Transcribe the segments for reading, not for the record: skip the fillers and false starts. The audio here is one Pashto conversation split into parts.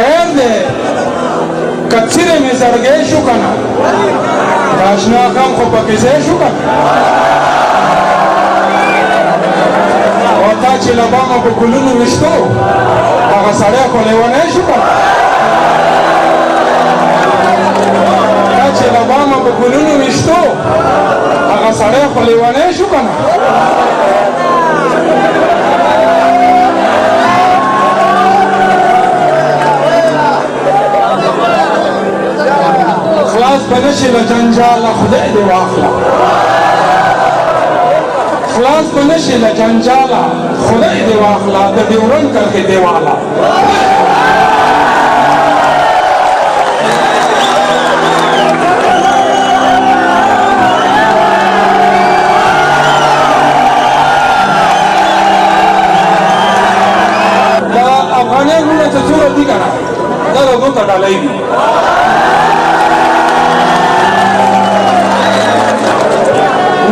خیر دی کچیرې مې زړګی شو که نه د اشنا غم خو پکې ځای شو که نه او تا چې له بامه په ګلونو ویشتو هغه سړی خو لیونی شو که نه تا چې له بامه په ګلونو ویشتو هغه سړی خو لیونی شو که نه خلاص به نشي له جنجاله خدای دې واخله خلاص به نشي له جنجاله خدای دې واخله د ډیورنډ کرښې دیواله دا افغاني وروڼه چې څومره دي که نه دا د دوی ته ډالۍ دي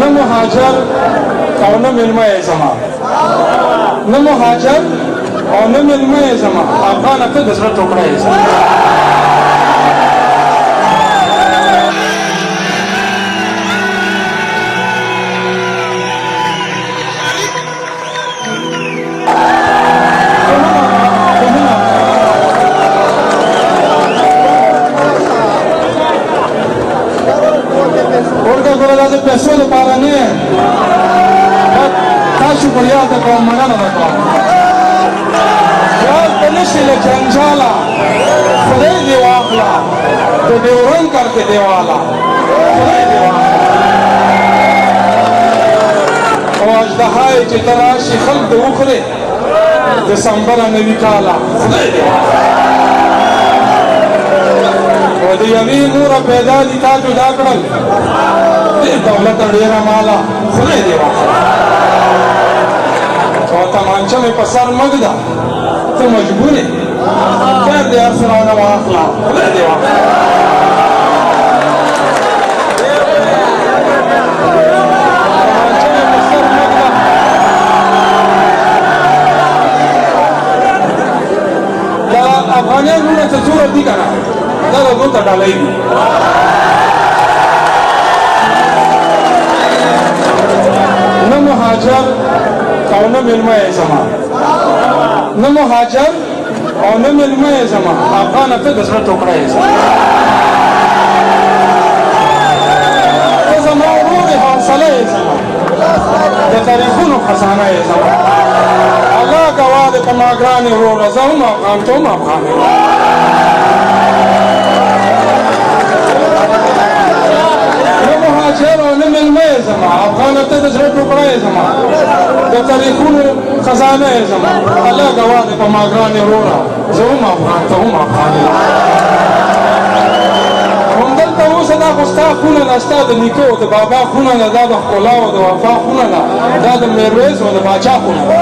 نه مهاجر او نه مېلمه یې زما نه مهاجر او نه مېلمه یې زما افغانه ته د زړه ټوکړه یې زما پیسو لپاره نه تا شکریا ته کوم مننه ده کوم خلاص به نشي له جنجاله خدای دې واخله د ډیورنډ کرښې دیواله خدای دې واخله او اژدها یې چې ته راشي خلک دې وخورې دسمبره نوي کاله خدای دې واخله او د یوې موره پیدا دي تا جدا کړل دولت ډیره مالا خدای دې واخله او تمانچه مې په سر مږ ده ته مجبور یې خیر دې هر څه رانه واخله خدای دې واخله تمانچه مې په سر مږ ده دا افغاني وروڼه چې څومره دي که نه دا د دوی ته ډالۍ دي نه مهاجر او نه مېلمه یې زما نه مهاجر او نه مېلمه یې زما افغانه ته د زړه ټوکړه یې زما ته زما ورور یې حوصله یې زما د تاریخونو خزانه یې زما الله ګواه دی په ما ګرانې وروره زه هم افغان ته هم افغان یم مهاجر او نه مېلمه یې زما افغانه ته د زړه ټوکړه یې زما د تاریخونو خزانه یې زما الله ګواه دی په ما ګرانې وروره زه هم افغان ته هم افغان یم همدلته اوسه دا خو ستا خونه ده ستا د نیکه او د بابا خونه ده دا د ښکلا او د وفا خونه ده دا د میرویس او د باچا خونه ده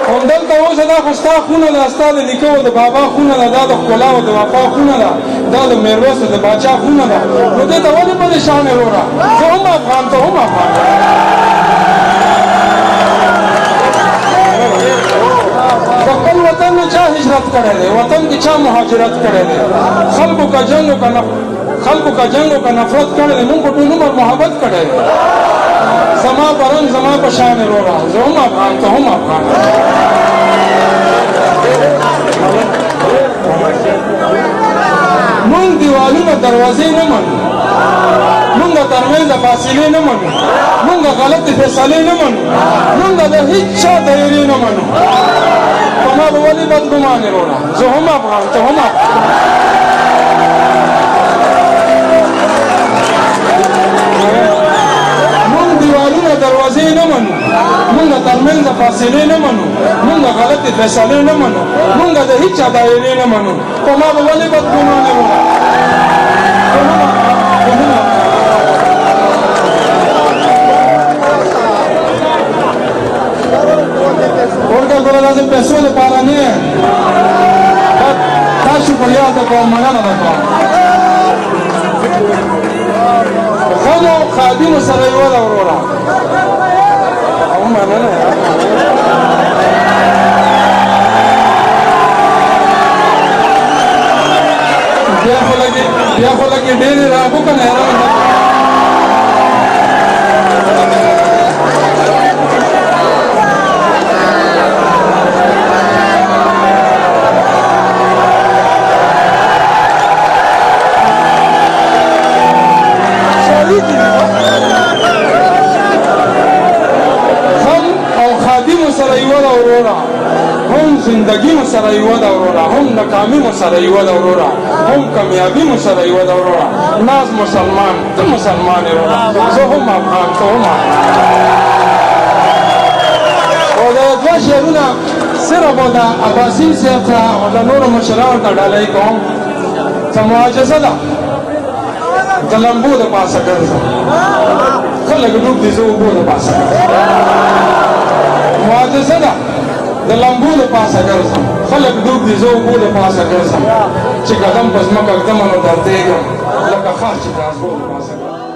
همدلته اوسه دا خو ستا خونه ده ستا د نیکه او د بابا خونه ده دا د ښکلا او د وفا خونه ده دا د میرویس او د باچا خونه ده نو دې ته ولې پریشان یې وروره زه هم افغان ته هم افغان د خپل وطن نه چا هجرت کړی دی وطن کې چا مهاجرت کړی دی خلکو که جنګ او که نفرت کړی دی مونږ په ټول عمر محبت کړی دی زما په رنګ زما په شان یې وروره زه هم افغان ته هم افغان مونږ دیوالونه دروازې نه منو مونږ ترمنځ فاصلې نه منو مونږ غلطې فیصلې نه منو مونږ د هیڅ چا دایرې نه منو په ما به ولې بدګمان یې وروره زه هم افغان ته هم افغان مونږ دیوالونه دروازې نه منو مونږ ترمنځ فاصلې نه منو مونږ غلطې فیصلې نه منو مونږ د هیڅ چا دایرې نه منو په ما به ولې بدګمان یې وروره ورته ګوره دا د پیسو لپاره نه تا شکریا ته کوم مننه ده کوم غم او خادمو سره یې وله وروره او مننه لګي بیا خو لګي ډېرې راغو که نه حیران سره یو دا ورورا هم زندگی مو سره یو دا ورورا هم ناکامی مو سره یو دا ورورا هم کامیابی مو سره یو دا ورورا ناز مسلمان ته مسلمان ورورا زه هم افغان ته هم او دا دوه شعرونه صرف دا عباسین صاحب ته او د نورو مشرانو ته ډالۍ کوم څه معجزه ده د لمبو د پاسه ګرځم خلک ډوب دي زه اوبو د پاسه معجزه ده د لمبو د پاسه ګرځم خلک ډوب دي زه اوبو د پاسه ګرځم چې قدم په ځمکه ږدمه نو دردېږم لکه خر چې د ازغو د پاسه ګرځم